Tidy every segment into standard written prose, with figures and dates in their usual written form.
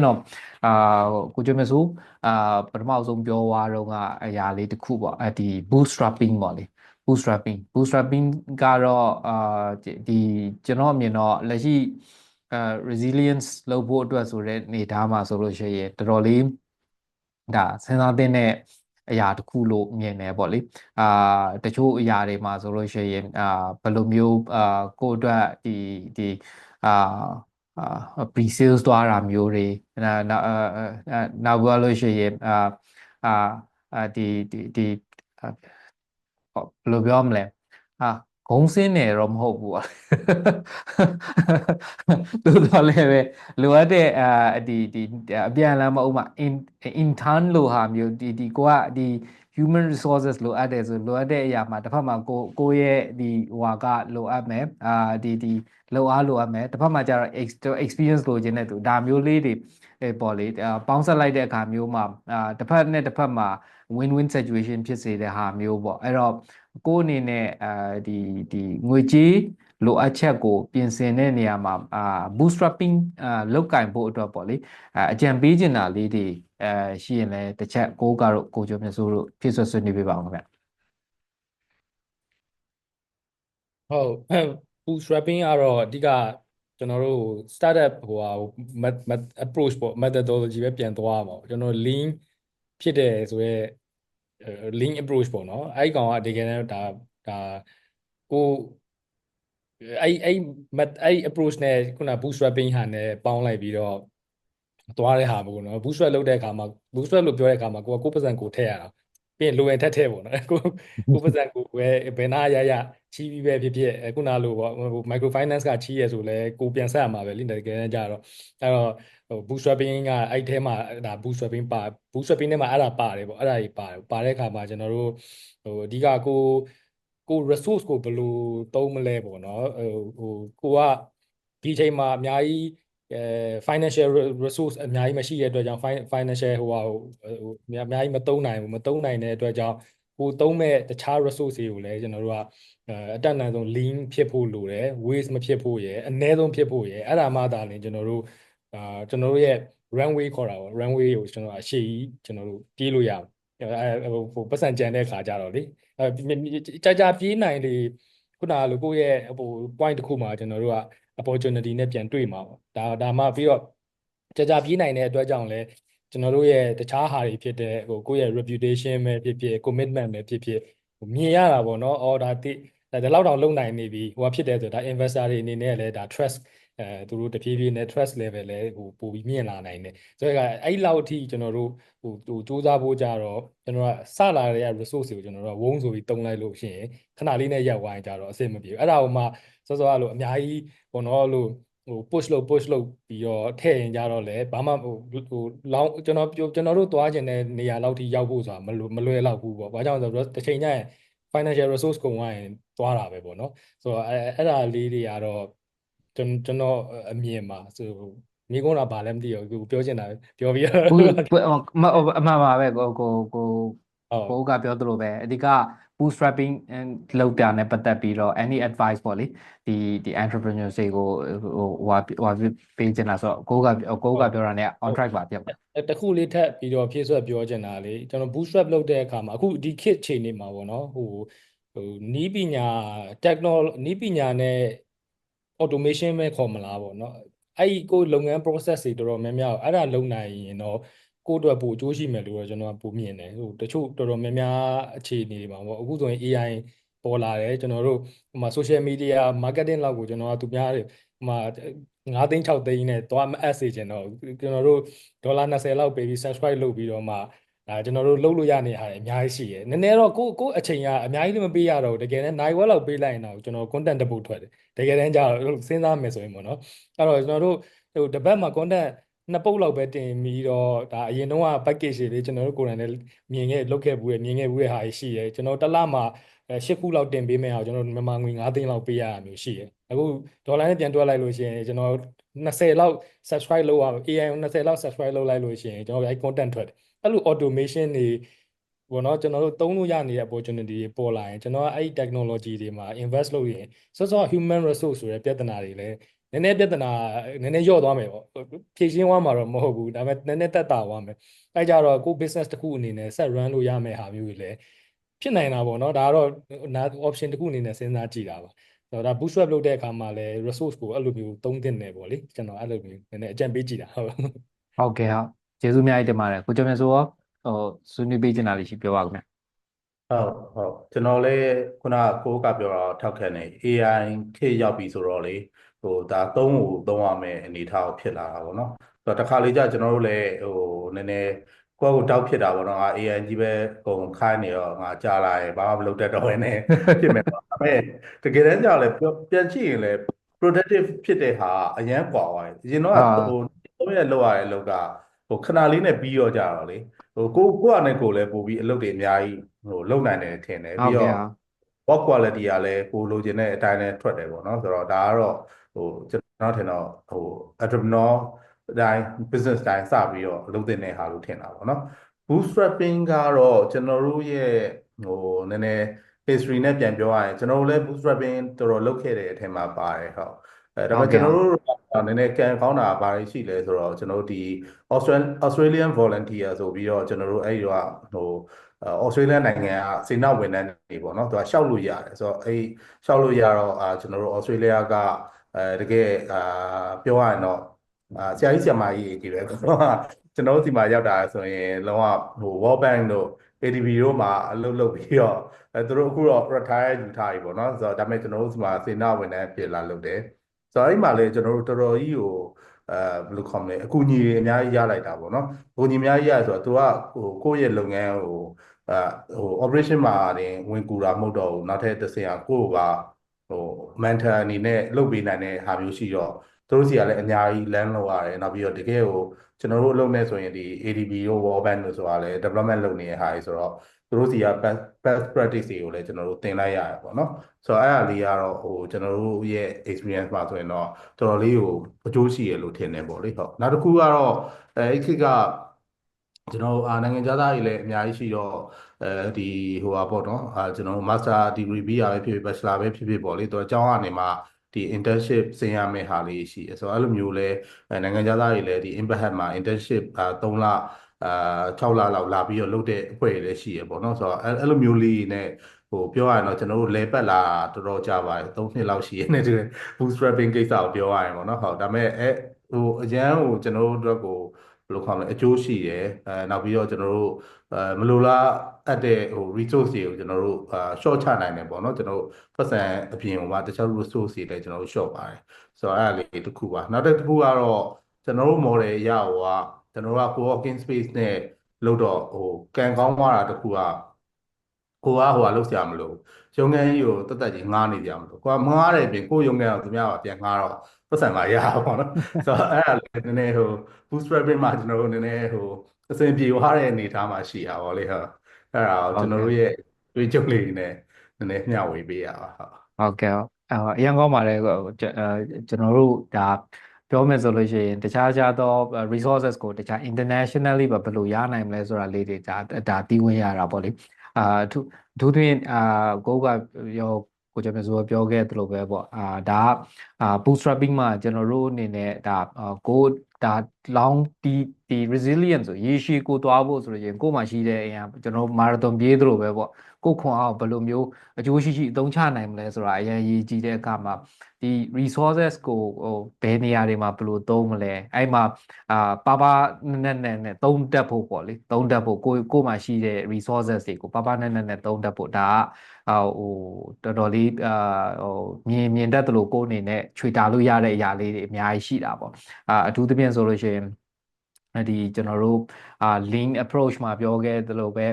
တော့ကိုကျွမ်းမြတ်ဆိုပထမဆုံးပြောသွားတော့ကအရာလေးတစ်ခုပေါ့ဒီ bootstrapping ပေါ့လေ bootstrapping ကတော့ဒီကျွန်တော်အမြင်တော့လက်ရှိresilience လုပ်ဖို့အတွက်ဆိုတဲ့အနေအထားမှာဆိုလို့ရှိရင်တော်တော်လေးဒါစဉ်းစားသင့်တဲ့အရာတစ်ခုလို့မြင်တယ်ပေါ့လေတချို့အရာတွေမှာဆိုလို့ရှိရင်ဘယ်လိုမျိုးကိုယ့်အတွက်ဒီအာpre sales သွားတာမျိုးတွေနောက်ပြောလို့ရှိရင်အာဒီဘယ်လိုပြောမလဲအာဂုံးစင်းတယ်တော့မဟုတ်ဘူးอ่ะသူတော့လည်းပဲလိုအပ်တဲ့ဒီအပြန်အလှန်မဟုတ်မှ intern လို့ဟာမျိုးဒီကိုကဒီ human resources လိုအပ်တယ်ဆိုလိုအပ်တဲ့အရာမှာတစ်ဖက်မှာကိုရဲ့ဒီဟွာကလိုအပ်မယ်ဒီလိုအားလိုအပ်မယ်တစ်ဖက်မှာကျတော့ experience လိုချင်တဲ့သူဒါမျိုးလေးတွေပေါ့လေပေါင်းစပ်လိုက်တဲ့အခါမျိုးမှာတစ်ဖက်နဲ့တစ်ဖက်မှာ win-win situation ဖြစ်စေတဲ့ဟာမျိုးပေါ့အဲ့တော့ကိုယ့်အနေနဲ့ဒီငွေကြေးလိုအပ်ချက်ကိုပြင်ဆင်တဲ့နေရာမှာbootstrapping လုပ်ကင်ဖို့အတွက်ပေါ့လေအကြံပေးချင်တာလေးတွေရှိရင်လည်းတစ်ချက်ကိုကတော့ကိုကျော်မြတ်စိုးတို့ဖြည့်ဆွတ်ဆွေးနွေးပေးပါဦးခင်ဗျဟုတ် bootstrapping ကတော့အဓိကကျွန်တော်တို့ startup ဟိုဟာ approach ပေါ့ methodology ပဲပြန်သွားမှာပေါ့ကျွန်တော် lean ဖြစ်တယ်ဆိုရဲlean approach ပေါ့နော်အဲ့ကောင်ကတကယ်တော့ဒါကိုအဲ့ approach နဲ့ခုန bootstrapping ဟာနဲ့ပေါင်းလိုက်ပြီးတော့သွားတဲ့ဟာပေါ့နော် bootstrap လုပ်တဲ့အခါမှာ bootstrap လို့ပြောတဲ့အခါမှာကိုကကိုယ်ပတ်စံကိုထည့်ရတာပြီးရင်လိုရင်ထက်ပေါ့နော်ကိုပတ်စံကိုပဲဘယ်နာရချီးပြီးပဲဖြစ်ခုနလိုပေါ့ microfinance ကချီးရဆိုလဲကိုပြန်ဆက်ရမှာပဲလိတကယ်တမ်းကျတော့အဲ့တော့bootstrapping ကအဲ့ထဲမှာဒါ bootstrapping ထဲမှာအဲ့ဒါပါတယ်ပေါ့အဲ့ဒါကြီးပါတယ်ပါတဲ့အခါမှာကျွန်တော်တို့အဓိကကို resource ကိုဘယ်လိုသုံးမလဲပေါ့နော်ကိုကဒီအချိန်မှာအများကြီးfinancial resource အများကြီးမရှိတဲ့အတွက်ကြောင့် financial ဟိုအများကြီးမသုံးနိုင်တဲ့အတွက်ကြောင့်ကိုသုံးမဲ့တခြား resource တွေကိုလည်းကျွန်တော်တို့ကအတတ်နိုင်ဆုံး lean ဖြစ်ဖို့လိုတယ် waste မဖြစ်ဖို့ရယ်အနည်းဆုံးဖြစ်ဖို့ရယ်အဲ့ဒါမှသာလျှင်ကျွန်တော်တို့ရဲ့ runway ခေါ်တာပေါ့ runway ကိုကျွန်တော်အရှိကြီးကျွန်တော်တို့ပြေးလို့ရအောင်ဟိုပတ်စံကြံတဲ့ခါကြတော့လေကြာပြေးနိုင်လေခုနကလိုကိုယ့်ရဲ့ဟို point တစ်ခုမှာကျွန်တော်တို့က opportunity နဲ့ပြန်တွေ့မှာပေါ့ဒါမှပြီးတော့ကြာပြေးနိုင်တဲ့အတွက်ကြောင့်လဲကျွန်တော်တို့ရဲ့တခြားဟာတွေဖြစ်တဲ့ကိုယ့်ရဲ့ reputation ပဲဖြစ်ဖြစ် commitment ပဲဖြစ်ဖြစ်မြင်ရတာပေါ့နော်အော်ဒါလောက်တောင်လုံနိုင်နေပြီဟိုဖြစ်တယ်ဆိုဒါ investor တွေအနေနဲ့လည်းဒါ trust သူတို့တဖြည်းဖြည်းနဲ့ trust level လဲပိုပြီးမြင့်လာနိုင်တယ်ဆိုတော့အဲ့လောက်အထိကျွန်တော်တို့ဟိုစူးစမ်းဖို့ကြတော့ကျွန်တော်ကစလာတဲ့ resource ကိုကျွန်တော်တို့ကဝုန်းဆိုပြီးတုံးလိုက်လို့ရှိရင်ခဏလေးနဲ့ရပ်ဝိုင်းကြတော့အဆင်မပြေဘူးအဲ့ဒါကိုမှစောစောကလို့အများကြီးပေါ့နော်လို့push လုပ်ပြီးတော့ထည့်ရင်ကြတော့လေဘာမှလောင်းကျွန်တော်တို့သွားခြင်းတဲ့နေရာလောက်ထိရောက်ဖို့ဆိုတာမလွယ်လောက်ဘူးပေါ့ဘာကြောင့်လဲဆိုတော့တစ်ချိန်ကျရင် financial resource ကုန်သွားရင်သွားတာပဲပေါ့နော်ဆိုတော့အဲ့ဒါလေးတွေကတော့ကျွန်တော်အမြင်ပါဆိုမိကုန်းတာဘာလဲမသိဘူးပြောချင်တာပြောပြီးတော့ဘူးအမှန်ပါပဲကိုကပြောသလိုပဲအဓိက bootstrapping လောက်တာနဲ့ပတ်သက်ပြီးတော့ any advice ပေါ့လေဒီ entrepreneur တွေကိုဟိုပေးချင်တာဆိုတော့ကိုကပြောတာ ਨੇ on track ပါပြောတခုလေးထပ်ပြီးတော့ဖြည့်ဆွတ်ပြောချင်တာလေကျွန်တော် bootstrap လုပ်တဲ့အခါမှာအခုဒီ kit ချိန်နေမှာပေါ့နော်ဟိုနီးပညာ technology နီးပညာနဲ့ automation ပဲခေါ်မလားပေါ့နော်အဲ့ဒီကိုလုပ်ငန်း process တွေတော်တော်များများအဲ့ဒါလုပ်နိုင်ရင်တော့ကိုယ့်အတွက်ပိုအကျိုးရှိမယ်လို့ကျွန်တော်ကပိုမြင်တယ်ဟိုတချို့တော်တော်များများအခြေအနေတွေမှာပေါ့အခုဆိုရင် AI ပေါ်လာတယ်ကျွန်တော်တို့ဟိုမှာ social media marketing လောက်ကိုကျွန်တော်ကသူများတွေဟိုမှာ9သိန်း6သိန်းနဲ့သွားမအပ်စေချင်တော့ကျွန်တော်တို့ဒေါ်လာ20လောက်ပေးပြီး subscribe လုပ်ပြီးတော့မှကျွန်တော်တို့လုပ်လို့ရနေဟာအများကြီးရှိရယ်နည်းနည်းတော့ကိုအချိန်ကအများကြီးလည်းမပေးရတော့ဘူးတကယ်တမ်းနိုင်ဝက်လောက်ပေးလိုက်ရင်တော့ကျွန်တော် content တစ်ပုတ်ထွက်တယ်တကယ်တမ်းကျတော့စဉ်းစားမယ်ဆိုရင်ပေါ့နော်အဲ့တော့ကျွန်တော်တို့ဟိုတစ်ပတ်မှာ content နှစ်ပုတ်လောက်ပဲတင်ပြီးတော့ဒါအရင်တော့က package တွေလေးကျွန်တော်တို့ကိုယ်တိုင်လည်းလုပ်ခဲ့ဘူးမြင်ခဲ့ဘူးတဲ့ဟာရှိရယ်ကျွန်တော်တစ်လမှာ10ခုလောက်တင်ပေးမယ်အောင်ကျွန်တော်မြန်မာငွေ9သိန်းလောက်ပေးရတာမျိုးရှိရယ်အခုဒေါ်လာနဲ့ပြန်တွက်လိုက်လို့ရှိရင်ကျွန်တော်20လောက် subscribe လုပ်ရအောင် AI 20လောက် subscribe လုပ်လိုက်လို့ရှိရင်ကျွန်တော်အဲ့ content ထွက်တယ်အဲ့လို automation တွေဘောနော်ကျွန်တော်တို့သုံးလို့ရနေတဲ့ opportunity တွေပေါ်လာရင်ကျွန်တော်ကအဲ့ technology တွေမှာ invest လုပ်ရင်စောစော human resource ဆိုတဲ့ပြဿနာတွေလည်း နည်းနည်းပြဿနာနည်းနည်းလျော့သွားမယ်ပေါ့ဖြည့်ရှင်းသွားမှာတော့မဟုတ်ဘူးဒါပေမဲ့နည်းနည်းတက်တာသွားမယ်အဲကြတော့ကို business တစ်ခုအနေနဲ့ဆက် run လို့ရမယ့်ဟာမျိုးတွေလည်းဖြစ်နိုင်တာပေါ့နော်ဒါကတော့ option တစ်ခုအနေနဲ့စဉ်းစားကြည့်တာပါဒါ bootstrap လုပ်တဲ့အခါမှာလည်း resource ကိုအဲ့လိုမျိုးသုံးသင့်တယ်ပေါ့လေကျွန်တော်အဲ့လိုမျိုးနည်းနည်းအကြံပေးကြည့်တာဟုတ်ဟုတ်ကဲ့ဟုတ်ကျေးဇူးအများကြီးတင်ပါတယ်ကိုကျော်မြတ်စိုးရောဆွေးနွေးပေးချင်တာလေးရှိပြောပါဦးခင်ဗျဟုတ်ကျွန်တော်လည်းခုနကိုကပြောတာထောက်ခံနေ AI ခေတ်ရောက်ပြီဆိုတော့လေဒါသုံးရမယ်အနေထားကိုဖြစ်လာတာပေါ့နော်ဆိုတော့တစ်ခါလေကြာကျွန်တော်တို့လည်းနည်းနည်းကိုယ့်ကိုတောက်ဖြစ်တာပေါ့နော်AI ကြီးပဲကုန်ခိုင်းနေတော့ငါကြာလာရင်ဘာမှမလုပ်တတ်တော့ဘဲနဲ့ဖြစ်မယ်ပေါ့ဒါပေမဲ့တကယ်တမ်းကျတော့လည်းပြန်ကြည့်ရင်လည်း productive ဖြစ်တဲ့ဟာအရန်กว่าပါတယ်အရင်တော့3 ရက်လောက်ရတဲ့လောက်ကခဏလေးနဲ့ပြီးတော့ကြတော့လေကိုအနေနဲ့ကိုလည်းပို့ပြီးအလုပ်တွေအများကြီးလုပ်နိုင်တယ်ထင်တယ်ပြီးတော့ work quality ကလည်းကိုလိုချင်တဲ့အတိုင်းနဲ့ထွက်တယ်ပေါ့နော်ဆိုတော့ဒါကတော့ကျွန်တော်ထင်တော့entrepreneur တိုင်း business တိုင်းစပြီးတော့လုပ်တဲ့ဟာလို့ထင်တာပေါ့နော် bootstrapping ကတော့ကျွန်တော်တို့ရဲ့နည်းနည်း history နဲ့ပြန်ပြောရရင်ကျွန်တော်တို့လည်း bootstrapping တော်တော်လုပ်ခဲ့တဲ့အထက်မှာပါတယ်ဟုတ်ဒါပေမဲ့ကျွန်တော်တို့နည်းနည်းကံကောင်းတာဘာတွေရှိလဲဆိုတော့ကျွန်တော်တို့ဒီ Australian volunteer ဆိုပြီးတော့ကျွန်တော်တို့အဲ့ဒီတော့ဩစတြေးလျနိုင်ငံကစေနာဝန်ထမ်းတွေပေါ့နော်သူကရှောက်လို့ရတယ်ဆိုတော့အဲ့ရှောက်လို့ရတော့ကျွန်တော်တို့ဩစတြေးလျကတကယ်ပြောရရင်တော့ဆရာကြီးဆရာမကြီးကြီးပဲကျွန်တော်တို့ဒီမှာရောက်တာဆိုရင်လုံးဝWorld Bank တို့ ADB တို့မှာအလုပ်လုပ်ပြီးတော့သူတို့အခုတော့ retire ယူထားပြီပေါ့နော်ဆိုတော့ဒါပေမဲ့ကျွန်တော်တို့ဒီမှာစေနာဝန်ထမ်းပြည်လာလုပ်တယ်ဆိုတော့အဲ့မှာလေကျွန်တော်တို့တော်တော်ကြီးကိုဘယ်လိုခေါ်မလဲအကူအညီအများကြီးရလိုက်တာပေါ့နော်အကူအညီအများကြီးရဆိုတော့သူကကိုယ့်ရဲ့လုပ်ငန်းoperation မှာတင်ဝင်ကူတာမဟုတ်တော့ဘူးနောက်ထပ်တစ်ဆင့်ကိုယ့်ကmentor အနေနဲ့လုပ်ပေးနိုင်တဲ့ဟာမျိုးရှိတော့သူတို့စီကလည်းအများကြီးလမ်းလောက်ရတယ်နောက်ပြီးတော့တကယ်ကိုကျွန်တော်တို့အလုပ်နဲ့ဆိုရင်ဒီ ADB တို့ World Bank တို့ဆိုတာလည်း development လုပ်နေတဲ့ဟာကြီးဆိုတော့သူတို့စီက best practice တွေကိုလည်းကျွန်တော်တို့သင်လိုက်ရတယ်ပေါ့နော်ဆိုတော့အဲ့ဒါလေးကတော့ကျွန်တော်တို့ရဲ့ experience မှာဆိုရင်တော့တော်တော်လေးကိုအကျိုးရှိရလို့ထင်တယ်ပေါ့လေဟုတ်နောက်တစ်ခုကတော့အဲ့ခေတ်ကကျွန်တော်နိုင်ငံခြားသားတွေလည်းအများကြီးရှိတော့ဒီပေါ့နော်ကျွန်တော် master degree ပြီးရပဲဖြစ်ဖြစ် bachelor ပဲဖြစ်ဖြစ်ပေါ့လေသူအကြောင်းကနေမှဒီ internship ဆင်းရမယ့်ဟာလေးရှိတယ်ဆိုတော့အဲ့လိုမျိုးလဲနိုင်ငံခြားသားတွေလည်းဒီ Impact မှာ internship 3 လ6 လလောက်လာပြီးတော့လုပ်တဲ့အဖွဲ့တွေလည်းရှိရပေါ့နော်ဆိုတော့အဲ့လိုမျိုးလေးနဲ့ပြောရရင်တော့ကျွန်တော်တို့လဲပတ်လာတော်တော်ကြာပါတယ်3 နှစ်လောက်ရှိရတယ်ဒီ bootstrapping ကိစ္စကိုပြောရရင်ပေါ့နော်ဟုတ်ဒါပေမဲ့အရန်ကျွန်တော်တို့အတွက်ကိုဘယ်လိုခေါ်မလဲအကျိုးရှိတယ်နောက်ပြီးတော့ကျွန်တော်တို့မလိုလားအပ်တဲ့resource တွေကိုကျွန်တော်တို့short ချနိုင်တယ်ပေါ့နော်ကျွန်တော်တို့ပတ်စံအပြင်မှာတခြား resource တွေလည်းကျွန်တော်တို့ short ပါတယ်ဆိုတော့အဲ့ဒါလေးတစ်ခုပါနောက်တစ်ခုကတော့ကျွန်တော်တို့ model ရကျွန်တော်တို့က co-working space နဲ့လို့တော့ကံကောင်းသွားတာတစ်ခုကကိုကလုပ်စရာမလိုရုံငန်းကြီးကိုတက်ကြီးငားနေကြမလို့ကိုကငားတယ်ပြင်ကိုရုံငန်းကိုသူများကပြန်ငားတော့ပတ်စံလာရပါတော့ဆိုတော့အဲ့ဒါလည်းနည်းနည်းbootstrapping မှာကျွန်တော်တို့နည်းနည်းအဆင်ပြေသွားတဲ့အနေအထားမှာရှိတာဗောလေဟုတ်အဲ့ဒါကိုကျွန်တော်တို့ရဲ့တွေးကြုံလေးနဲ့နည်းနည်းမျှဝေပေးရပါဟုတ်ကဲ့အရင်ကောင်းပါတယ်ကျွန်တော်တို့ဒါပြောမယ်ဆိုလို့ရှိရင်တခြားသော resources ကိုတခြား internationally ဘယ်လိုရနိုင်မလဲဆိုတာလေးတွေဒါသိဝင်ရတာပေါ့လေအထူးသဖြင့်ကိုကကိုကျော်မြတ်စိုးပြောခဲ့သလိုပဲပေါ့ဒါbootstrapping မှာကျွန်တော်တို့အနေနဲ့ဒါဒါ long ဒီ resilience ဆိုရေရှည်ကိုသွားဖို့ဆိုလို့ရင်ကို့မှာရှိတဲ့အရာကျွန်တော်မာရသွန်ပြေးသလိုပဲပေါ့ကိုခွန်အောင်ဘယ်လိုမျိုးအကျိုးရှိအသုံးချနိုင်မလဲဆိုတာအရင်ရည်ကြည်တဲ့အခါမှာဒီ resources ကိုဘယ်နေရာတွေမှာဘယ်လိုသုံးမလဲအဲ့မှာပါနဲ့သုံးတတ်ဖို့ပေါ့လေသုံးတတ်ဖို့ကို့မှာရှိတဲ့ resources တွေကိုပါနဲ့သုံးတတ်ဖို့ဒါကတော်တော်လေးမြင်တတ်သလိုကို့အနေနဲ့ခြွေတာလို့ရတဲ့အရာလေးတွေအများကြီးရှိတာပေါ့အထူးသဖြင့်ဆိုလို့ရှိရင်ဒီကျွန်တော်တို့lean approach မှာပြောခဲ့သလိုပဲ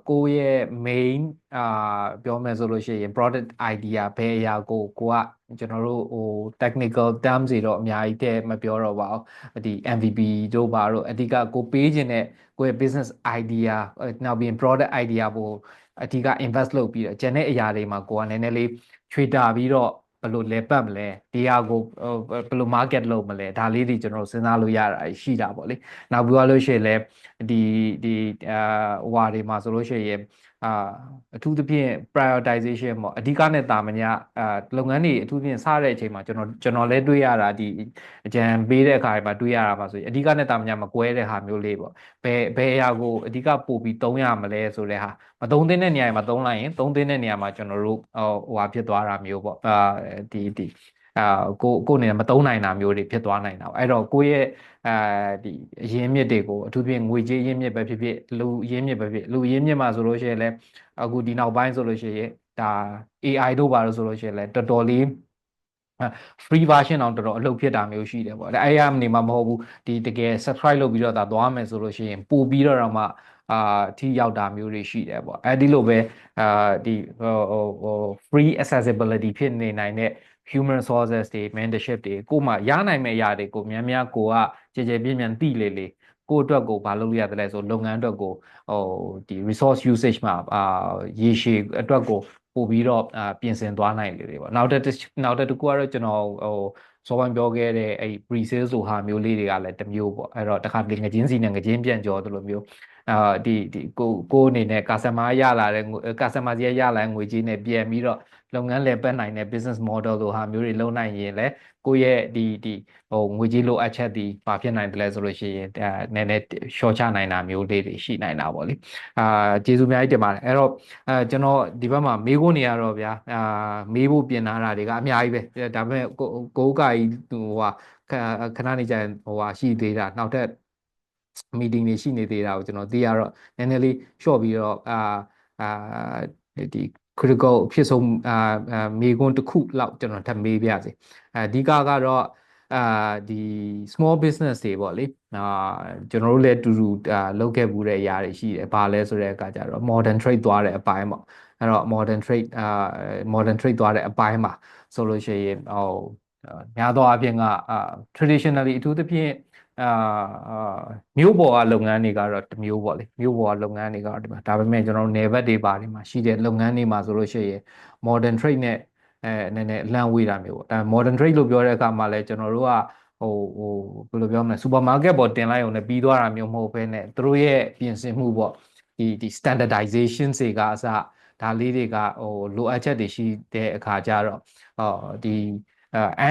ကိုယ့်ရဲ့ main ပြောမယ်ဆိုလို့ရှိရင် product idea ဘယ်အရာကိုကကျွန်တော်တို့technical terms တွေတော့အများကြီးတဲ့မပြောတော့ပါဘူးဒီ MVP တို့ပါတော့အဓိကကိုပေးခြင်းတဲ့ကိုယ့်ရဲ့ business idea နောက်ပြီး product idea ကိုအဓိက invest လုပ်ပြီးတော့ကျန်တဲ့အရာတွေမှာကိုကနည်းနည်းလေးခြွေတာပြီးတော့ဘယ်လိုလဲပတ်မလဲဒီဟာကိုဘယ်လို market လုပ်မလဲဒါလေးတွေကျွန်တော်စဉ်းစားလို့ရတာရှိတာပေါ့လေနောက်ပြီးတော့လို့ရှိရင်လည်းဒီဟွာတွေမှာဆိုလို့ရှိရင် အထူးသဖြင့် prioritization ပေါ့အဓိကနဲ့တာမညလုပ်ငန်းတွေအထူးသဖြင့်စတဲ့အချိန်မှာကျွန်တော်လည်းတွေ့ရတာဒီအကြံပေးတဲ့အခါမှာတွေ့ရတာပါဆိုရင်အဓိကနဲ့တာမညမကွဲတဲ့ဟာမျိုးလေးပေါ့ဘယ်အရာကိုအဓိကပို့ပြီးသုံးရမလဲဆိုတဲ့ဟာမသုံးသင့်တဲ့နေရာမှာသုံးလိုက်ရင်သုံးသင့်တဲ့နေရာမှာကျွန်တော်တို့ဟိုဟာဖြစ်သွားတာမျိုးပေါ့ဒီကိုယ်နေမသုံးနိုင်တာမျိုးတွေဖြစ်သွားနိုင်တာပေါ့အဲ့တော့ကိုယ့်ရဲ့ဒီအရင်းမြစ်တွေကိုအထူးဖြင့်ငွေကြေးရင်းမြစ်ပဲဖြစ်ဖြစ်လူရင်းမြစ်ပဲဖြစ်လူရင်းမြစ်မှာဆိုလို့ရှိရင်လည်းအခုဒီနောက်ပိုင်းဆိုလို့ရှိရင်ဒါ AI တို့ပါလို့ဆိုလို့ရှိရင်လည်းတော်တော်လေးfree version အောင်တော်တော်အလုပ်ဖြစ်တာမျိုးရှိတယ်ပေါ့အဲ့ရမနေမှာမဟုတ်ဘူးဒီတကယ် subscribe လုပ်ပြီးတော့ဒါသွားမယ်ဆိုလို့ရှိရင်ပို့ပြီးတော့မှထိရောက်တာမျိုးတွေရှိတယ်ပေါ့အဲဒီလိုပဲဒီ free accessibility ဖြစ်နေနိုင်တဲ့ human resources တွေ mentorship တွေကိုမှရနိုင်မယ့်အရာတွေကိုများများကိုကကြည်ကြဲပြင်းပြန်သိလေကိုအတွက်ကိုဘာလုပ်ရသလဲဆိုလုပ်ငန်းအတွက်ကိုဒီ resource usage မှာရေရှည်အတွက်ကိုပို့ပြီးတော့ပြင်ဆင်သွားနိုင်လေပေါ့နောက်တစ်ခုကတော့ကျွန်တော်စောပိုင်းပြောခဲ့တဲ့အဲ့ pre-sale ဆိုဟာမျိုးလေးတွေကလည်းတစ်မျိုးပေါ့အဲ့တော့တစ်ခါတလေငချင်းစီနဲ့ငချင်းပြန်ကြောသလိုမျိုးဒီကိုအနေနဲ့ customer ရလာတဲ့ customer စီရလာတဲ့ငွေကြေးနဲ့ပြန်ပြီးတော့လုပ်ငန်းလည်ပတ်နိုင်တဲ့ business model လိုဟာမျိုးတွေလုပ်နိုင်ရင်လည်းကိုယ့်ရဲ့ဒီငွေကြေးလိုအပ်ချက်ဒီဘာဖြစ်နိုင်တယ်လဲဆိုလို့ရှိရင်နည်းနည်း short ချနိုင်တာမျိုးလေးတွေရှိနိုင်တာပေါ့လေကျေးဇူးအများကြီးတင်ပါတယ်အဲ့တော့ကျွန်တော်ဒီဘက်မှာမေးခွန်းနေရတော့ဗျာမေးဖို့ပြင်ထားတာတွေကအများကြီးပဲဒါပေမဲ့ကိုကကြီးဟိုဟာခဏနေကြဟိုဟာရှိသေးတာနောက်ထပ် meeting တွေရှိနေသေးတာကိုကျွန်တော်သိရတော့နည်းနည်းလေး short ပြီးတော့ဒီ critical ဖြစ်ဆုံးမေးခွန်းတစ်ခုလောက်ကျွန်တော်ထပ်မေးပြစေအဓိကကတော့ဒီ small business တွေပေါ့လေကျွန်တော်တို့လည်းတူတူလုပ်ခဲ့မှုတဲ့အရာတွေရှိတယ်ဘာလဲဆိုတဲ့အခါကျတော့ modern trade သွားတဲ့အပိုင်းပေါ့အဲ့တော့ modern trade သွားတဲ့အပိုင်းမှာဆိုလို့ရှိရင်များသောအားဖြင့်ကtraditionally အထူးသဖြင့်မြို့ပေါ်ကလုပ်ငန်းတွေကတော့တစ်မျိုးပေါ့လေမြို့ပေါ်ကလုပ်ငန်းတွေကတော့ဒါပေမဲ့ကျွန်တော်တို့နယ်ဘက်တွေပါတွေမှာရှိတဲ့လုပ်ငန်းတွေမှာဆိုလို့ရှိရင် modern trade နဲ့နည်းနည်းအလန့်ဝေးတာမျိုးပေါ့ဒါ modern trade လို့ပြောတဲ့အခါမှာလည်းကျွန်တော်တို့ကဘယ်လိုပြောမလဲ supermarket ပေါ်တင်လိုက်အောင်လည်းပြီးသွားတာမျိုးမဟုတ်ဘဲနဲ့သူတို့ရဲ့ပြင်ဆင်မှုပေါ့ဒီ standardization တွေကအစဒါလေးတွေကလိုအပ်ချက်တွေရှိတဲ့အခါကျတော့ဒီ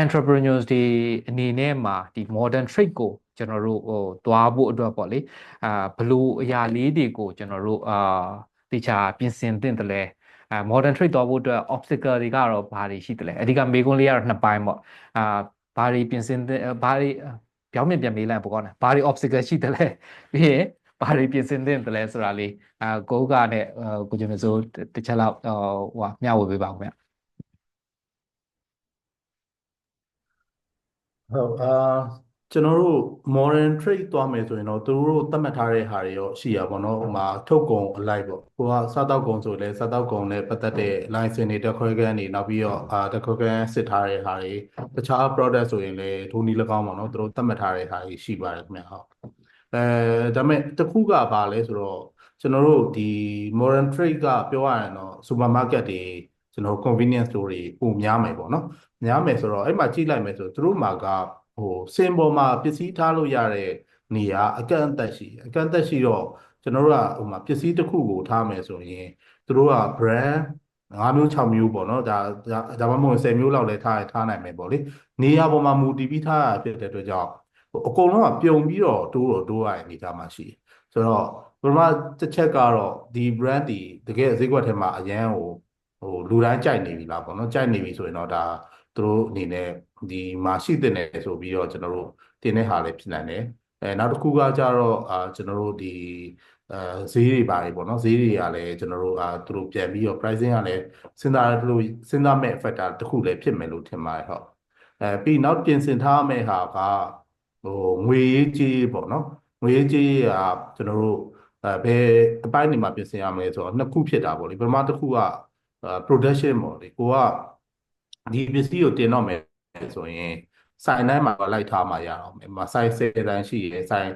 entrepreneurs တွေအနေနဲ့မှာဒီ modern trade ကိုကျွန်တော်တို့သွားဖို့အတွက်ပေါ့လေဘလို့အရာလေးတွေကိုကျွန်တော်တို့တေချာပြင်ဆင်သင့်တယ်လဲmodern trade သွားဖို့အတွက် obstacle တွေကတော့ဘာတွေရှိတယ်လဲအဓိကမေးခွန်းလေးကတော့နှစ်ပိုင်းပေါ့ဘာတွေပြင်ဆင်ဘာတွေပြောင်းပြန်မေးလိုက်ပေါ့ကောင်းတယ်ဘာတွေ obstacle ရှိတယ်လဲပြီးရင်ဘာတွေပြင်ဆင်သင့်တယ်လဲဆိုတာလေးကိုကနဲ့ကိုကျမစိုးတစ်ချက်လောက်ဟိုမျှဝေပေးပါဦးခင်ဗျဟုတ်ကျွန်တော်တို့ modern trade သွားမယ်ဆိုရင်တော့သူတို့သတ်မှတ်ထားတဲ့ဟာတွေရောရှိရပါတော့ဥပမာထုတ်ကုန်အလိုက်ပေါ့ကိုကစားတောက်ကုန်ဆိုလဲစားတောက်ကုန်နဲ့ပတ်သက်တဲ့ license တွေတက်ခွဲခန်းတွေနောက်ပြီးတော့တက်ခွဲခန်းစစ်ထားတဲ့ဟာတွေတခြား product ဆိုရင်လည်းထိုနည်း၎င်းပေါ့နော်သူတို့သတ်မှတ်ထားတဲ့ဟာတွေရှိပါတယ်ခင်ဗျဟုတ်ဒါပေမဲ့တစ်ခုကဘာလဲဆိုတော့ကျွန်တော်တို့ဒီ modern trade ကပြောရရင်တော့ supermarket တွေကျွန်တော် convenience store တွေပုံများမယ်ပေါ့နော်များမယ်ဆိုတော့အဲ့မှာကြည့်လိုက်မယ်ဆိုသူတို့မှာကစင်ပေါ်မှာပစ္စည်းထားလို့ရတဲ့နေရာအကန့်အသတ်ရှိတော့ကျွန်တော်တို့ကဟိုမှာပစ္စည်းတစ်ခုကိုထားမယ်ဆိုရင်သူတို့က brand 5မျိုး6မျိုးပေါ့နော်ဒါမှမဟုတ်10မျိုးလောက်လည်းထားနိုင်မယ်ပေါ့လေနေရာပေါ်မှာမူတည်ပြီးထားရဖြစ်တဲ့အတွက်ကြောင့်အကုန်လုံးကပြုံပြီးတော့တိုးရတဲ့အနေအထားမှာရှိဆိုတော့ပထမတစ်ချက်ကတော့ဒီ brand ဒီတကယ်ဈေးကွက်ထဲမှာအရန်လူတိုင်းကြိုက်နေပြီလားပေါ့နော်ကြိုက်နေပြီဆိုရင်တော့ဒါသူတို့အနေနဲ့ဒီမှာရှိတဲ့နယ်ဆိုပြီးတော့ကျွန်တော်တို့တင်တဲ့ဟာလည်းဖြစ်နိုင်တယ်နောက်တစ်ခုကကြတော့ကျွန်တော်တို့ဒီဈေးတွေပါတယ်ပေါ့နော်ဈေးတွေကလည်းကျွန်တော်တို့သူတို့ပြန်ပြီးတော့ pricing ကလည်းစဉ်းစားမဲ့ factor တစ်ခုလည်းဖြစ်မယ်လို့ထင်ပါတယ်ဟုတ်ပြီးနောက်ပြင်ဆင်ထားမယ့်ဟာကငွေရေးကြေးပေါ့နော်ငွေရေးကြေးကကျွန်တော်တို့ဘယ်အပိုင်းနေမှာပြင်ဆင်ရမလဲဆိုတော့နှစ်ခုဖြစ်တာပေါ့လေပထမတစ်ခုကproduction ပေါ့လေကိုကဒီပစ္စည်းကိုတင်တော့မယ်ဆိုရင်ဆိုင်တိုင်းမှာလိုက်ထားမှရအောင်မယ်ဆိုင်10တိုင်းရှိရယ်ဆိုင်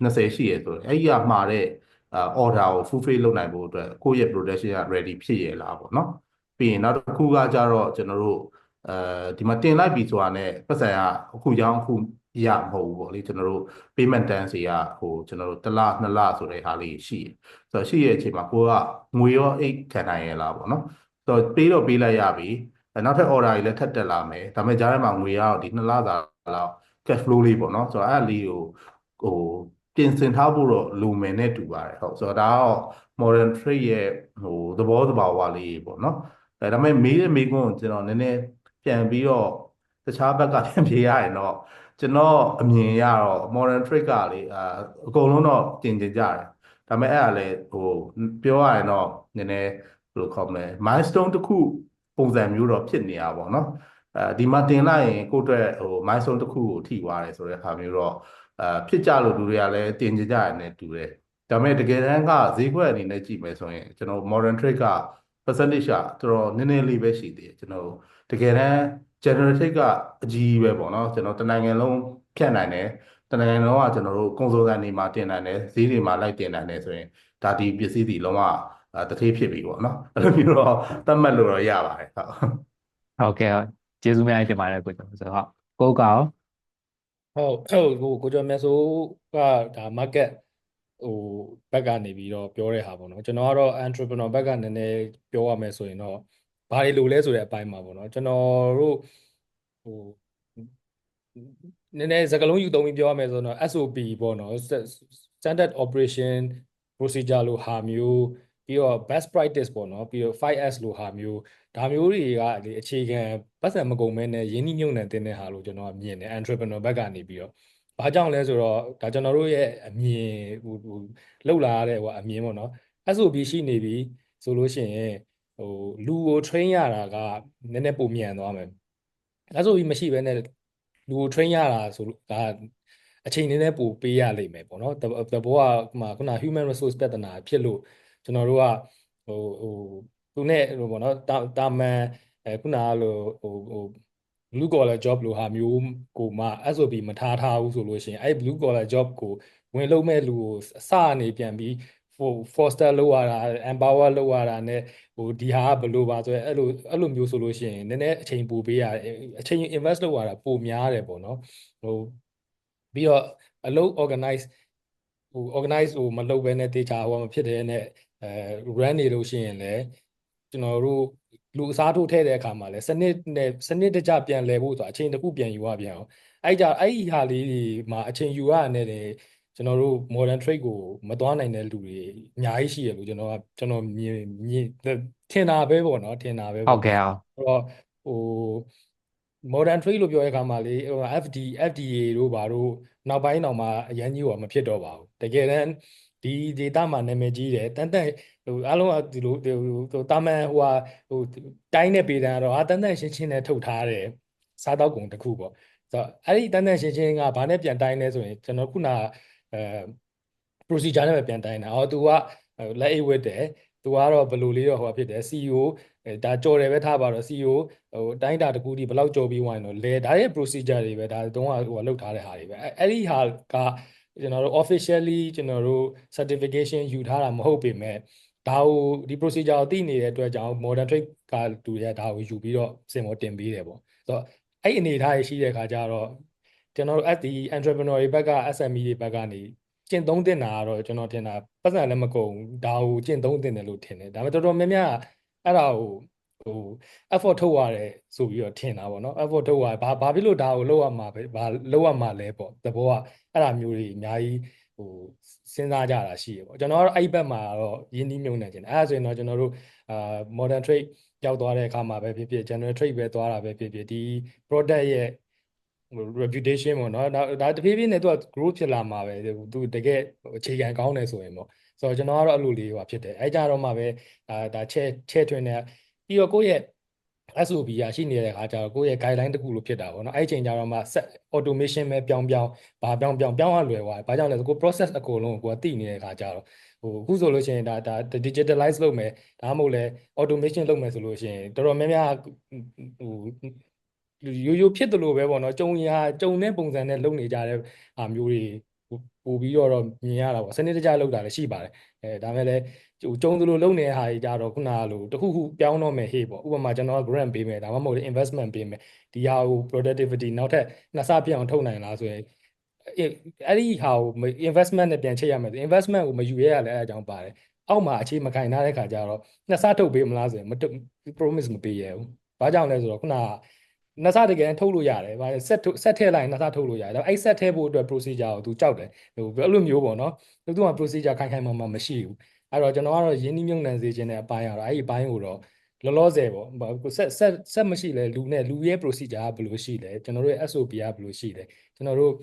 20ရှိရယ်ဆိုအဲ့ဒီကမှာတဲ့ order ကို fulfill လုပ်နိုင်ဖို့အတွက်ကိုယ့်ရဲ့ production က ready ဖြစ်ရလားပေါ့နော်ပြီးရင်နောက်တစ်ခုကကြတော့ကျွန်တော်တို့ဒီမှာတင်လိုက်ပြီဆိုတာနဲ့ပတ်စံကအခုရောင်းအခု ရမဟုတ်ဘူးပေါ့လေကျွန်တော်တို့ payment terms တွေကကျွန်တော်တို့တစ်လနှစ်လဆိုတဲ့ဟာလေးရှိတယ်ဆိုတော့ရှိရဲ့အချိန်မှာကိုကငွေရောအိတ်ခံနိုင်ရလားပေါ့နော်ဆိုတော့ပေးတော့ပေးလိုက်ရပြီနောက်ထပ် order တွေလည်းထပ်တက်လာမယ်ဒါပေမဲ့ကြားထဲမှာငွေရောဒီ2လစာလောက် cash flow လေးပေါ့နော်ဆိုတော့အဲ့ဒါလေးကိုပြင်ဆင်ထားဖို့တော့လိုမယ်နဲ့တူပါတယ်ဟုတ်ဆိုတော့ဒါကတော့ modern trade ရဲ့သဘောတဘာဝလေးပေါ့နော်ဒါပေမဲ့မေးတဲ့မေးခွန်းကိုကျွန်တော်နည်းနည်းပြန်ပြီးတော့တခြားဘက်ကပြန်ပြေးရရင်တော့ကျွန်တော်အမြင်ရတော့ modern trade ကလေအကုန်လုံးတော့တင်ကြတယ်ဒါပေမဲ့အဲ့ဒါလေပြောရရင်တော့နည်းနည်းဘယ်လိုခေါ်မလဲ milestone တစ်ခုပုံစံမျိုးတော့ဖြစ်နေတာပေါ့နော်ဒီမှာတင်လိုက်ရင်ကိုယ့်အတွက်milestone တစ်ခုကိုထိသွားတယ်ဆိုတဲ့အခါမျိုးတော့ဖြစ်ကြလို့လူတွေကလည်းတင်ကြရတယ်နဲ့တူတယ်ဒါပေမဲ့တကယ်တမ်းကဈေးကွက်အနေနဲ့ကြည့်မယ်ဆိုရင်ကျွန်တော် modern trade က percentage ကတော်တော်နည်းနည်းလေးပဲရှိသေးတယ်ကျွန်တော်တကယ်တမ်း generative ကအကြီးပဲပေါ့နော်ကျွန်တော်တနိုင်ငံလုံးဖြတ်နိုင်တယ်တနိုင်ငံလုံးကကျွန်တော်တို့ကုန်စုံစံတွေမှာတင်နိုင်တယ်ဈေးတွေမှာလိုက်တင်နိုင်တယ်ဆိုရင်ဒါဒီပစ္စည်းတွေလုံးဝတထေးဖြစ်ပြီပေါ့နော်အဲ့လိုမျိုးတော့သတ်မှတ်လို့တော့ရပါတယ်ဟုတ်ဟုတ်ကဲ့ကျေးဇူးများတင်ပါတယ်ကိုကျော်ဆိုတော့ကိုကောကိုကျော်မြတ်စိုးကဒါ market ဘက်ကနေပြီးတော့ပြောတဲ့ဟာပေါ့နော်ကျွန်တော်ကတော့ entrepreneur ဘက်ကနည်းနည်းပြောရမယ်ဆိုရင်တော့ဘာတွေလိုလဲဆိုတဲ့အပိုင်းမှာပေါ့နော်ကျွန်တော်တို့နည်းနည်းစကားလုံးယူသုံးပြီးပြောရမယ်ဆိုတော့ SOP ပေါ့နော် standard operation procedure လို့ဟာမျိုးပြီးတော့ best practice ပေါ့နော်ပြီးတော့ 5S လို့ဟာမျိုးဒါမျိုးတွေကလေအခြေခံပတ်စံမကုန်မဲနဲ့ရင်းနှီးမြှုပ်နှံတင်တဲ့ဟာလို့ကျွန်တော်မြင်တယ် entrepreneur ဘက်ကနေပြီးတော့ဘာကြောင့်လဲဆိုတော့ဒါကျွန်တော်တို့ရဲ့အမြင်လောက်လာရတဲ့အမြင်ပေါ့နော် SOP ရှိနေပြီဆိုလို့ရှိရင်လူကို train ရတာကနည်းနည်းပိုမြန်သွားမယ် SOP မရှိဘဲနဲ့လူကို train ရတာဆိုဒါအချိန်နည်းနည်းပိုပေးရလိမ့်မယ်ပေါ့နော်တဘောကခုန human resource ပြဿနာဖြစ်လို့ကျွန်တော်တို့ကသူနဲ့ပေါ့နော်တာမန်ခုနကလိုblue collar job လိုဟာမျိုးကိုမှ SOP မထားဘူးဆိုလို့ရှိရင်အဲ့ blue collar job ကိုဝင်လုပ်မဲ့လူကိုစနေပြန်ပြီးfoster လုပ်ရတာ empower လုပ်ရတာနဲ့ဒီဟာကဘယ်လိုပါဆိုရဲအဲ့လိုမျိုးဆိုလို့ရှိရင်နည်းနည်းအချိန်ပိုပေးရတယ်အချိန် invest လုပ်ရတာပိုများတယ်ပေါ့နော်ပြီးတော့အလုပ် organizeမလုပ်ဘဲနဲ့တေချာမဖြစ်တဲ့နဲ့run နေလို့ရှိရင်လည်းကျွန်တော်တို့လူအစားထိုးထည့်တဲ့အခါမှာလည်းစနစ်တကျပြန်လဲဖို့ဆိုတာအချိန်တစ်ခုပြန်ယူရပြန်အောင်အဲ့ဟာလေးတွေမှာအချိန်ယူရတဲ့ကျွန်တော်တို့ modern trade ကိုမသွားနိုင်တဲ့လူတွေအများကြီးရှိရလို့ကျွန်တော်မြင်ထင်တာပဲပေါ့နော်ထင်တာပဲဟုတ်ကဲ့အဲ့တော့modern trade လို့ပြောတဲ့အခါမှာလေFDA တို့ဘာတို့နောက်ပိုင်းတော့မှအရင်ကြီးမဖြစ်တော့ပါဘူးတကယ်တမ်းဒီ data မှာနာမည်ကြီးတယ်တန်အားလုံးကဒီလိုတာမန်တိုင်းနဲ့ပေတန်းကတော့တန်ရှင်းရှင်းနဲ့ထုတ်ထားတယ်စားတောက်ကုန်တစ်ခုပေါ့ဆိုတော့အဲ့ဒီတန်ရှင်းရှင်းကဘာနဲ့ပြန်တိုင်းလဲဆိုရင်ကျွန်တော်ခုနprocedure နဲ့ပဲပြန်တိုင်းတာသူကလက်အိတ်ဝတ်တယ်သူကတော့ဘယ်လိုလေးတော့ဖြစ်တယ် CEO ဒါကြော်တယ်ပဲထားပါတော့ CEO တိုင်းတာတကူဒီဘယ်လောက်ကြော်ပြီးဝိုင်းတော့လဲဒါရဲ့ procedure တွေပဲဒါတုံးကလောက်ထားတဲ့ဟာတွေပဲအဲ့ဒီဟာကကျွန်တော်တို့ officially ကျွန်တော်တို့ certification ယူထားတာမဟုတ်ပေမဲ့ဒါကိုဒီ procedure ကိုသိနေတဲ့အတွက်ကြောင့် modern trade ကတူတဲ့ဒါကိုယူပြီးတော့စင်ပေါ်တင်ပေးတယ်ပေါ့ဆိုတော့အဲ့အနေအထားရှိတဲ့အခါကျတော့ကျွန်တော်တို့ဒီ entrepreneur တွေဘက်က SME တွေဘက်ကနေကျင့်သုံးတင်တာကတော့ကျွန်တော်ထင်တာပတ်စံလည်းမကုန်ဒါကိုကျင့်သုံးတင်တယ်လို့ထင်တယ်ဒါပေမဲ့တော်တော်များများအဲ့ဒါကိုeffort ထုတ်ရတယ်ဆိုပြီးတော့ထင်တာပေါ့နော် effort ထုတ်ရဘာဖြစ်လို့ဒါကိုလုပ်ရမှာပဲဘာလုပ်ရမှာလဲပေါ့သဘောကအဲ့ဒါမျိုးတွေအများကြီးစဉ်းစားကြတာရှိရပေါ့ကျွန်တော်ကတော့အဲ့ဘက်မှာတော့ရင်းနှီးမြှုပ်နှံခြင်းအဲ့ဒါဆိုရင်တော့ကျွန်တော်တို့modern trade ရောက်သွားတဲ့အခါမှာပဲဖြစ်ဖြစ် general trade ပဲသွားတာပဲဖြစ်ဖြစ်ဒီ product ရဲ့ reputation ပေါ့နော်ဒါတဖြည်းဖြည်းနဲ့သူက growth ဖြစ်လာမှာပဲသူတကယ်အခြေခံကောင်းတယ်ဆိုရင်ပေါ့ဆိုတော့ကျွန်တော်ကတော့အဲ့လိုလေးဖြစ်တယ်အဲ့ကြတော့မှပဲဒါချဲထွင်းတဲ့ပြီးတော့ကိုယ့်ရဲ့ SOP ရရှိနေတဲ့အခါကျတော့ကိုယ့်ရဲ့ guideline တစ်ခုလိုဖြစ်တာပေါ့နော်အဲ့ချိန်ကျတော့မှ automation ပဲပြောင်းပြောင်းရလွယ်သွားတယ်ဘာကြောင့်လဲဆိုကို process အကုန်လုံးကိုသိနေတဲ့အခါကျတော့အခုဆိုလို့ရှိရင်ဒါ digitalize လုပ်မယ်ဒါမှမဟုတ်လဲ automation လုပ်မယ်ဆိုလို့ရှိရင်တော်တော်များများရိုးဖြစ်တယ်လို့ပဲပေါ့နော်ကြုံတဲ့ပုံစံနဲ့လုပ်နေကြတဲ့မျိုးတွေပို့ပြီးတော့မြင်ရတာပေါ့စနစ်တကျလုပ်တာလည်းရှိပါတယ်ဒါမဲ့လည်း ကျုံသလိုလုပ်နေတဲ့ဟာတွေကြတော့ခုနကလိုတခုခုပြောင်းတော့မယ်ဟေ့ပေါ့ဥပမာကျွန်တော် grant ပေးမယ်ဒါမှမဟုတ် investment ပေးမယ်ဒီဟာကို productivity နောက်ထပ်နှစ်ဆပြအောင်ထုတ်နိုင်လားဆိုရင်အဲ့ဒီဟာကို investment နဲ့ပြန်ချိတ်ရမယ်ဆို investment ကိုမယူရရလဲအဲ့အကြောင်းပါတယ်အောက်မှာအခြေမခိုင်ထားတဲ့ခါကျတော့နှစ်ဆထုတ်ပေးမလားဆိုရင်promise မပေးရဘူးဘာကြောင့်လဲဆိုတော့ခုနကနှစ်ဆတကယ်ထုတ်လို့ရတယ်ဘာဆက်ထည့်လိုက်နှစ်ဆထုတ်လို့ရတယ်ဒါပေမဲ့အဲ့ဆက်ထည့်ဖို့အတွက် procedure ကိုသူကြောက်တယ်ဟိုအဲ့လိုမျိုးပေါ့နော်သူက procedure ခိုင်ခိုင်မာမာမရှိဘူးအဲ့တော့ကျွန်တော်ကတော့ရင်းနှီးမြှုပ်နှံစေခြင်းတဲ့အပိုင်းကတော့အဲ့ဒီအပိုင်းကိုတော့လောလောဆယ်ပေါ့ဆက်မရှိလဲလူရဲ့ procedure ကဘယ်လိုရှိလဲကျွန်တော်တို့ရဲ့ SOP ကဘယ်လိုရှိလဲကျွန်တော်တို့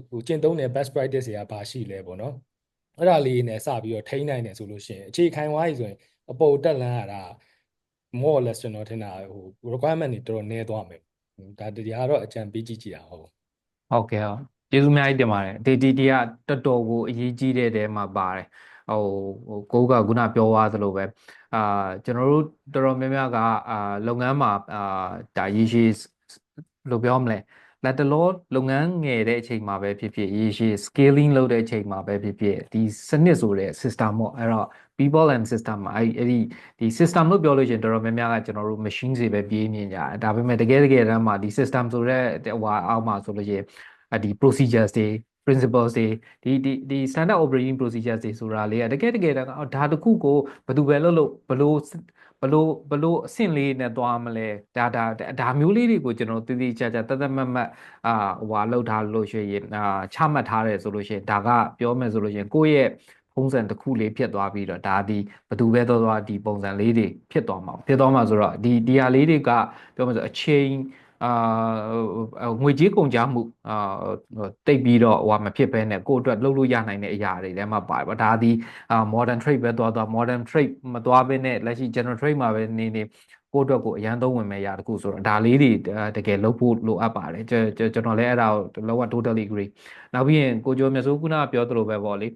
ဟိုကျင့်သုံးတဲ့ best practice တွေကဘာရှိလဲပေါ့နော်အဲ့ဒါလေးနဲ့စပြီးတော့ထိန်းနိုင်တယ်ဆိုလို့ရှိရင်အခြေခံသွားပြီဆိုရင်အပေါ်တက်လန်းရတာ more or less ကျွန်တော်ထင်တာဟို requirement တွေတော်တော်နည်းသွားမယ်ဒါတရားတော့အကြံပေးကြည့်ကြည့်တာဟုတ်ကဲ့ကျေးဇူးအများကြီးတင်ပါတယ်ဒီကတော်တော်ကိုအရေးကြီးတဲ့တဲမှာပါတယ်ကိုကခုနပြောသွားသလိုပဲကျွန်တော်တို့တော်တော်များများကလုပ်ငန်းမှာဒါရေရှည်လို့ပြောမလဲလက်တလောလုပ်ငန်းငယ်တဲ့အချိန်မှာပဲဖြစ်ဖြစ်ရေရှည် scaling လုပ်တဲ့အချိန်မှာပဲဖြစ်ဖြစ်ဒီစနစ်ဆိုတဲ့ system ပေါ့အဲ့တော့ people and system မှာအဲ့ဒီ system လို့ပြောလို့ရှိရင်တော်တော်များများကကျွန်တော်တို့ machine တွေပဲပြေးမြင်ကြတယ်ဒါပေမဲ့တကယ်တမ်းမှာဒီ system ဆိုတဲ့ဟိုအောက်မှာဆိုလို့ရှိရင်ဒီ procedures တွေ principles တွေဒီ standard operating procedures တွေဆိုတာလေးကတကယ်ဒါတခုကိုဘယ်သူပဲလုပ်ဘလို့အဆင့်လေးနဲ့သွားမလဲဒါမျိုးလေးတွေကိုကျွန်တော်တည်ကြတတ်မတ်ဟိုလောက်ထားလို့ရှိရင်ချမှတ်ထားတယ်ဆိုလို့ရှိရင်ဒါကပြောမယ်ဆိုလို့ရှိရင်ကိုယ့်ရဲ့ပုံစံတစ်ခုလေးဖြစ်သွားပြီးတော့ဒါဒီဘယ်သူပဲသွားဒီပုံစံလေးတွေဖြစ်သွားမှာဆိုတော့ဒီဟာလေးတွေကပြောမယ်ဆိုအချိန်ငွေကြေးကုန်ကျမှုတိတ်ပြီးတော့ဟိုမဖြစ်ဘဲနဲ့ကိုယ့်အတွက်လုပ်လို့ရနိုင်တဲ့အရာတွေထဲမှာပါတယ်ပေါ့ဒါဒီ modern trade ပဲသွား modern trade မသွားဘဲနဲ့လက်ရှိ general trade မှာပဲနေကိုယ့်အတွက်ကိုအရန်သုံးဝင်မဲ့အရာတခုဆိုတော့ဒါလေးတွေတကယ်လုပ်ဖို့လိုအပ်ပါတယ်ကျွန်တော်လည်းအဲ့ဒါကိုလောက totally agree နောက်ပြီးရင်ကိုကျော်မြတ်စိုးခုနကပြောသလိုပဲပေါ့လေ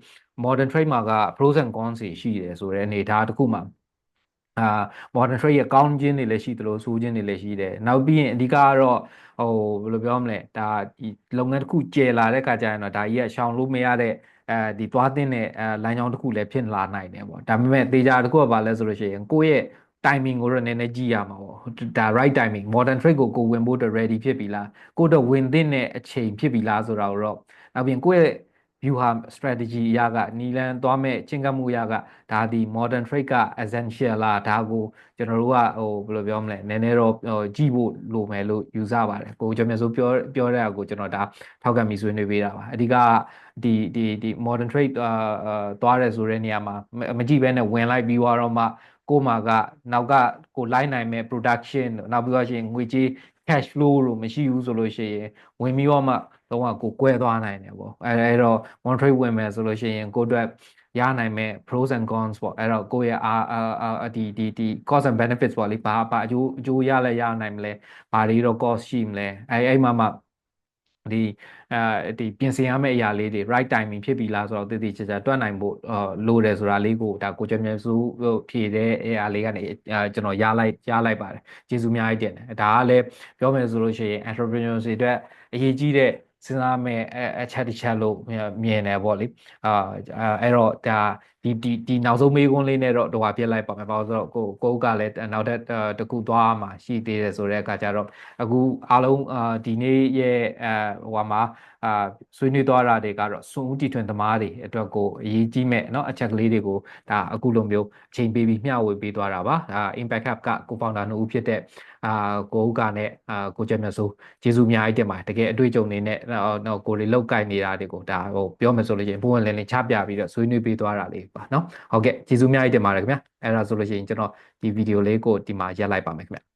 modern trade မှာက pros and cons ရှိတယ်ဆိုတဲ့အနေအထားတစ်ခုမှာmodern trade ရဲ့ကောင်းခြင်းတွေလည်းရှိသလိုဆိုးခြင်းတွေလည်းရှိတယ်နောက်ပြီးရင်အဓိကကတော့ဟိုဘယ်လိုပြောမလဲဒါဒီလုပ်ငန်းတစ်ခုကျယ်လာတဲ့ခါကျရင်တော့ဒါကြီးကရှောင်လို့မရတဲ့ဒီသွားတဲ့လမ်းကြောင်းတစ်ခုလည်းဖြစ်လာနိုင်တယ်ပေါ့ဒါပေမဲ့တေချာတစ်ခုကဘာလဲဆိုလို့ရှိရင်ကိုယ့်ရဲ့ timing ကိုတော့နည်းနည်းကြည့်ရမှာပေါ့ဒါ right timing modern trade ကိုဝင်ဖို့အတွက် ready ဖြစ်ပြီလားကိုတော့ဝင်တဲ့အချိန်ဖြစ်ပြီလားဆိုတာကိုတော့နောက်ပြီးကိုယ့်ရဲ့ view ဟာ strategy အရကနီလန်သွားမဲ့ချင်းကပ်မှုအရကဒါဒီ modern trade က essential လားဒါကိုကျွန်တော်တို့ကဟိုဘယ်လိုပြောမလဲနည်းနည်းတော့ကြည့်ဖို့လိုမယ်လို့ယူဆပါတယ်ကိုကျော်မြတ်စိုးပြောတဲ့အကိုကျွန်တော်ဒါထောက်ခံပြီးဆွေးနွေးပေးတာပါအဓိကဒီ modern trade သွားရဲဆိုတဲ့နေရာမှာမကြည့်ဘဲနဲ့ဝင်လိုက်ပြီးတော့မှကိုမှာကနောက်ကကိုလိုက်နိုင်မဲ့ production နောက်ပြီးတော့ရှင်ငွေကြေး cash flow လို့မရှိဘူးဆိုလို့ရှိရင်ဝင်ပြီးတော့မှတော့ကိုကွဲသွားနိုင်တယ်ပေါ့အဲ့တော့ modern trade ဝင်မယ်ဆိုလို့ရှိရင်ကိုအတွက်ရနိုင်မဲ့ pros and cons ပေါ့အဲ့တော့ကိုယ့်ရဲ့ဒီ cost and benefits ပေါ့လေဘာအကျိုးရနိုင်မလဲဘာတွေတော့ cost ရှိမလဲအဲ့မှာဒီပြင်ဆင်ရမယ့်အရာလေးတွေ right timing ဖြစ်ပြီလားဆိုတော့တည်ချာတွက်နိုင်ဖို့လိုတယ်ဆိုတာလေးကိုဒါကိုကျော်မြတ်စိုးဖြည့်တဲ့အရာလေးကနေကျွန်တော်ရလိုက်ပါတယ်ကျေးဇူးအများကြီးတင်တယ်ဒါကလည်းပြောမယ်ဆိုလို့ရှိရင် entrepreneurs တွေအတွက်အရေးကြီးတဲ့စဉ်းစားမယ့်အချက်တစ်ချက်လို့မြင်တယ်ပေါ့လေအဲ့တော့ဒါဒီနောက်ဆုံးမေးခွန်းလေးနဲ့တော့ဟိုပြလိုက်ပါမယ်ဘာလို့ဆိုတော့ကိုကလည်းနောက်တခုသွားမှာရှိသေးတယ်ဆိုတဲ့အခါကျတော့အခုအားလုံးဒီနေ့ရဲ့ဟိုမှာဆွေးနွေးသွားတာတွေကတော့စွန့်ဦးတီထွင်သမားတွေအတွက်ကိုအရေးကြီးမဲ့เนาะအချက်ကလေးတွေကိုဒါအခုလိုမျိုးအချိန်ပေးပြီးမျှဝေပေးသွားတာပါImpact Hub ကကိုဖောင်ဒါ2ဦးဖြစ်တဲ့ကိုဦးကနဲ့ကိုကျော်မြတ်စိုးကျေးဇူးအများကြီးတင်ပါတယ်တကယ်အတွေ့အကြုံတွေနဲ့တော့ကိုတွေလောက်ကင်နေတာတွေကိုဒါဟိုပြောမယ်ဆိုလို့ရှိရင်ဘုံဝင်လင်းလင်းချပြပြီးတော့ဆွေးနွေးပေးသွားတာလေးပါเนาะဟုတ်ကဲ့ကျေးဇူးအများကြီးတင်ပါတယ်ခင်ဗျအဲ့ဒါဆိုလို့ရှိရင်ကျွန်တော်ဒီဗီဒီယိုလေးကိုဒီမှာရပ်လိုက်ပါမယ်ခင်ဗျ